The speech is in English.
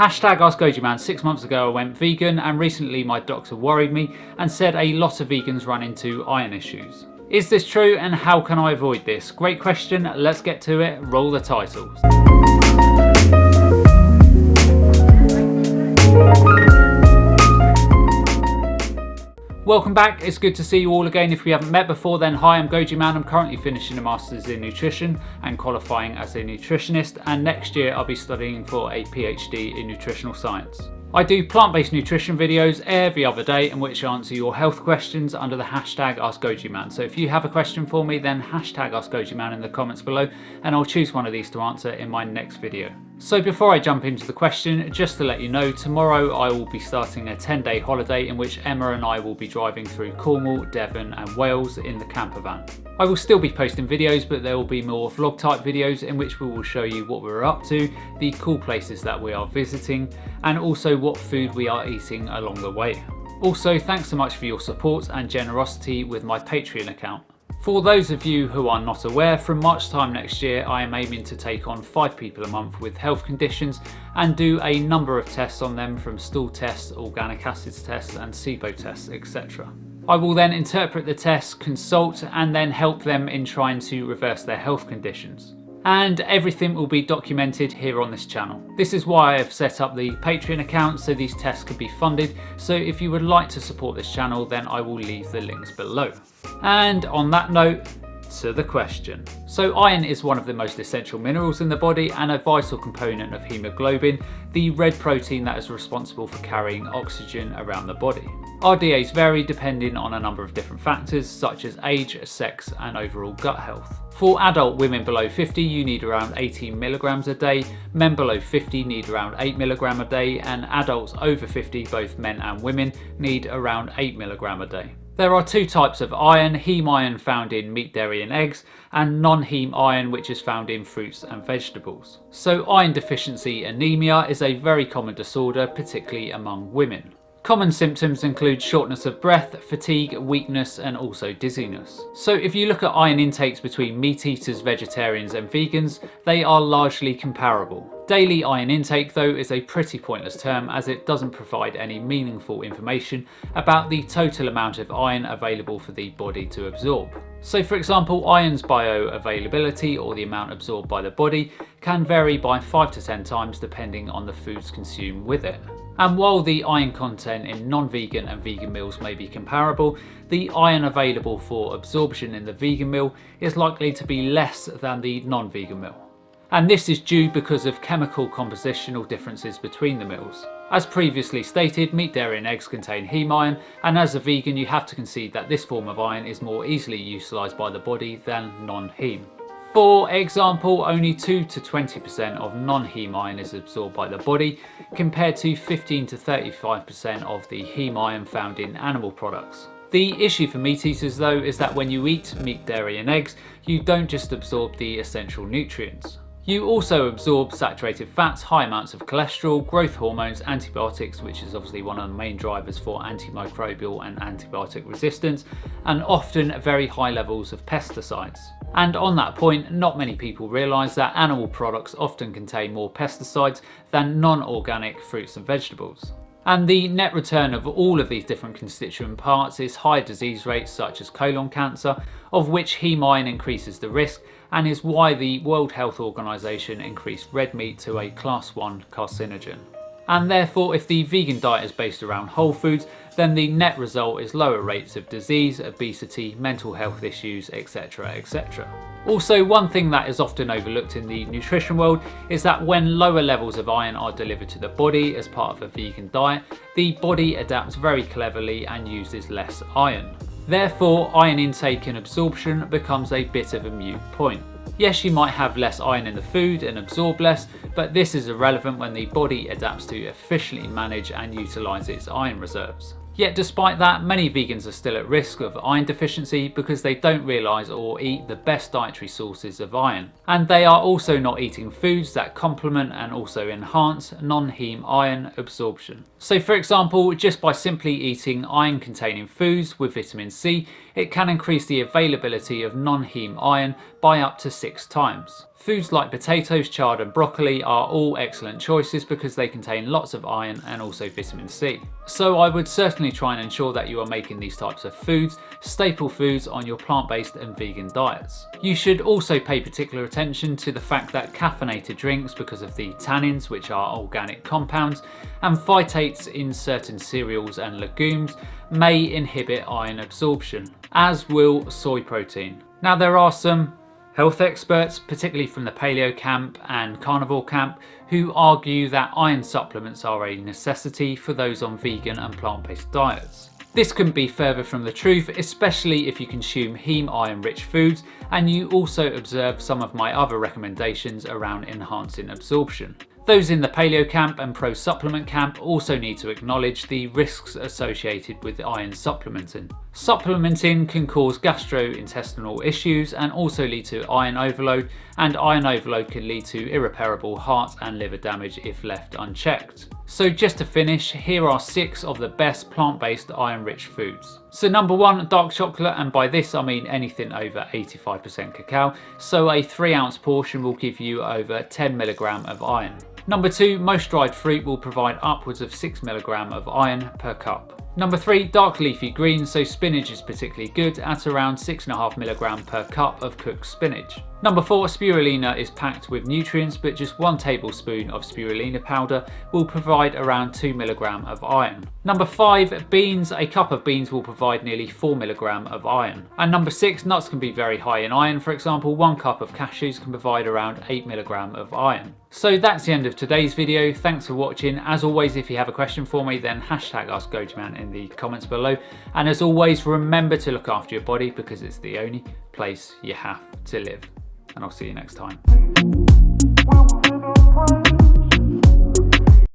Hashtag AskGojiman. 6 months ago I went vegan, and recently my doctor worried me and said a lot of vegans run into iron issues. Is this true, and how can I avoid this? Great question, let's get to it. Roll the titles. Welcome back, it's good to see you all again. If we haven't met before, then hi, I'm Gojiman. I'm currently finishing a Masters in Nutrition and qualifying as a Nutritionist, and next year I'll be studying for a PhD in Nutritional Science. I do plant-based nutrition videos every other day in which I answer your health questions under the hashtag AskGojiman. So if you have a question for me, then hashtag AskGojiman in the comments below, and I'll choose one of these to answer in my next video. So before I jump into the question, just to let you know, tomorrow I will be starting a 10-day holiday in which Emma and I will be driving through Cornwall, Devon and Wales in the camper van. I will still be posting videos, but there will be more vlog type videos in which we will show you what we're up to, the cool places that we are visiting, and also what food we are eating along the way. Also, thanks so much for your support and generosity with my Patreon account. For those of you who are not aware, from March time next year I am aiming to take on 5 people a month with health conditions and do a number of tests on them, from stool tests, organic acids tests and SIBO tests, etc. I will then interpret the tests, consult and then help them in trying to reverse their health conditions. And everything will be documented here on this channel. This is why I have set up the Patreon account, so these tests can be funded. So if you would like to support this channel, then I will leave the links below. And on that note, to the question. So iron is one of the most essential minerals in the body and a vital component of hemoglobin, the red protein that is responsible for carrying oxygen around the body. RDAs vary depending on a number of different factors such as age, sex and overall gut health. For adult women below 50 you need around 18 milligrams a day, men below 50 need around 8 milligrams a day, and adults over 50, both men and women, need around 8 milligrams a day. There are 2 types of iron, heme iron found in meat, dairy and eggs, and non-heme iron which is found in fruits and vegetables. So iron deficiency anemia is a very common disorder, particularly among women. Common symptoms include shortness of breath, fatigue, weakness and also dizziness. So if you look at iron intakes between meat eaters, vegetarians and vegans, they are largely comparable. Daily iron intake though is a pretty pointless term, as it doesn't provide any meaningful information about the total amount of iron available for the body to absorb. So for example, iron's bioavailability, or the amount absorbed by the body, can vary by 5 to 10 times depending on the foods consumed with it. And while the iron content in non-vegan and vegan meals may be comparable, the iron available for absorption in the vegan meal is likely to be less than the non-vegan meal. And this is due because of chemical compositional differences between the meals. As previously stated, meat, dairy and eggs contain heme iron, and as a vegan you have to concede that this form of iron is more easily utilised by the body than non-heme. For example, only 2 to 20% of non-heme iron is absorbed by the body, compared to 15 to 35% of the heme iron found in animal products. The issue for meat eaters though is that when you eat meat, dairy and eggs, you don't just absorb the essential nutrients. You also absorb saturated fats, high amounts of cholesterol, growth hormones, antibiotics, which is obviously one of the main drivers for antimicrobial and antibiotic resistance, and often very high levels of pesticides. And on that point, not many people realise that animal products often contain more pesticides than non-organic fruits and vegetables. And the net return of all of these different constituent parts is high disease rates such as colon cancer, of which heme iron increases the risk, and is why the World Health Organization increased red meat to a class 1 carcinogen. And therefore, if the vegan diet is based around whole foods, then the net result is lower rates of disease, obesity, mental health issues, etc, etc. Also, one thing that is often overlooked in the nutrition world is that when lower levels of iron are delivered to the body as part of a vegan diet, the body adapts very cleverly and uses less iron. Therefore, iron intake and absorption becomes a bit of a moot point. Yes, you might have less iron in the food and absorb less, but this is irrelevant when the body adapts to efficiently manage and utilise its iron reserves. Yet despite that, many vegans are still at risk of iron deficiency because they don't realise or eat the best dietary sources of iron. And they are also not eating foods that complement and also enhance non-heme iron absorption. So for example, just by simply eating iron containing foods with vitamin C, it can increase the availability of non-heme iron by up to 6 times. Foods like potatoes, chard and broccoli are all excellent choices because they contain lots of iron and also vitamin C. So I would certainly try and ensure that you are making these types of foods staple foods on your plant-based and vegan diets. You should also pay particular attention to the fact that caffeinated drinks, because of the tannins, which are organic compounds, and phytates in certain cereals and legumes may inhibit iron absorption, as will soy protein. Now there are some health experts, particularly from the paleo camp and carnivore camp, who argue that iron supplements are a necessity for those on vegan and plant-based diets. This couldn't be further from the truth, especially if you consume heme iron rich foods and you also observe some of my other recommendations around enhancing absorption. Those in the paleo camp and pro supplement camp also need to acknowledge the risks associated with iron supplementing. Supplementing can cause gastrointestinal issues and also lead to iron overload, and iron overload can lead to irreparable heart and liver damage if left unchecked. So just to finish, here are 6 of the best plant-based iron-rich foods. So number 1, dark chocolate, and by this I mean anything over 85% cacao, so a 3-ounce portion will give you over 10 mg of iron. Number 2, most dried fruit will provide upwards of 6 mg of iron per cup. Number 3, dark leafy greens, so spinach is particularly good at around 6.5 mg per cup of cooked spinach. Number 4, spirulina is packed with nutrients, but just 1 tablespoon of spirulina powder will provide around 2 mg of iron. Number 5, beans. A cup of beans will provide nearly 4 mg of iron. And number 6, nuts can be very high in iron. For example, 1 cup of cashews can provide around 8 mg of iron. So that's the end of today's video. Thanks for watching. As always, if you have a question for me, then hashtag AskGojiman in the comments below. And as always, remember to look after your body because it's the only place you have to live. And I'll see you next time.